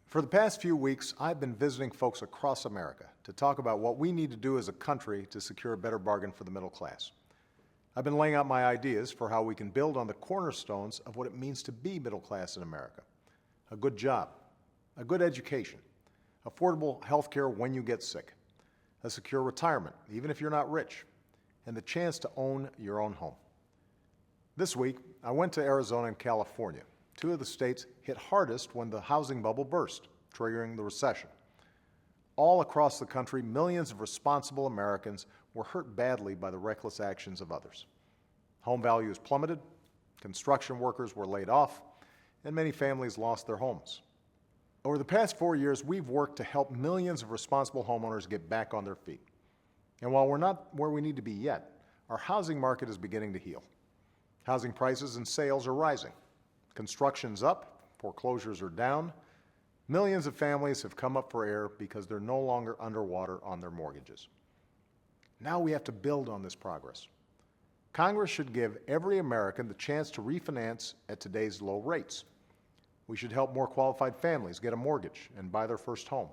For the past few weeks, I've been visiting folks across America to talk about what we need to do as a country to secure a better bargain for the middle class. I've been laying out my ideas for how we can build on the cornerstones of what it means to be middle class in America. A good job, a good education, affordable health care when you get sick, a secure retirement, even if you're not rich, and the chance to own your own home. This week, I went to Arizona and California, two of the states hit hardest when the housing bubble burst, triggering the recession. All across the country, millions of responsible Americans were hurt badly by the reckless actions of others. Home values plummeted, construction workers were laid off, and many families lost their homes. Over the past 4 years, we've worked to help millions of responsible homeowners get back on their feet. And while we're not where we need to be yet, our housing market is beginning to heal. Housing prices and sales are rising. Construction's up, foreclosures are down. Millions of families have come up for air because they're no longer underwater on their mortgages. Now we have to build on this progress. Congress should give every American the chance to refinance at today's low rates. We should help more qualified families get a mortgage and buy their first home.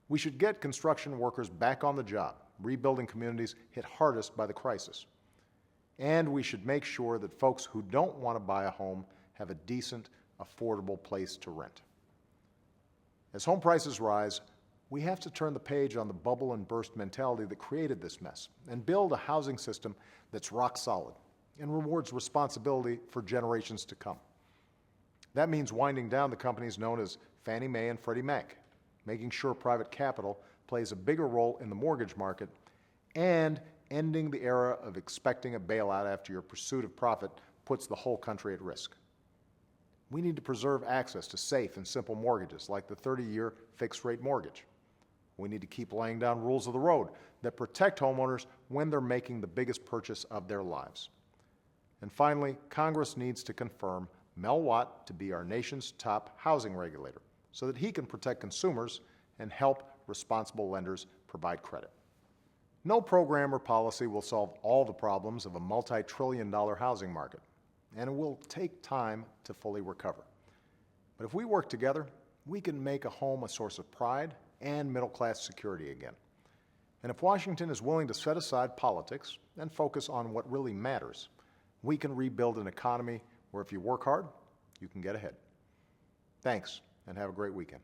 We should get construction workers back on the job, rebuilding communities hit hardest by the crisis. And we should make sure that folks who don't want to buy a home have a decent, affordable place to rent. As home prices rise, we have to turn the page on the bubble and burst mentality that created this mess and build a housing system that's rock solid and rewards responsibility for generations to come. That means winding down the companies known as Fannie Mae and Freddie Mac, making sure private capital plays a bigger role in the mortgage market, and ending the era of expecting a bailout after your pursuit of profit puts the whole country at risk. We need to preserve access to safe and simple mortgages like the 30-year fixed-rate mortgage. We need to keep laying down rules of the road that protect homeowners when they're making the biggest purchase of their lives. And finally, Congress needs to confirm Mel Watt to be our nation's top housing regulator so that he can protect consumers and help responsible lenders provide credit. No program or policy will solve all the problems of a multi-trillion-dollar housing market, and it will take time to fully recover. But if we work together, we can make a home a source of pride and middle-class security again. And if Washington is willing to set aside politics and focus on what really matters, we can rebuild an economy where if you work hard, you can get ahead. Thanks, and have a great weekend.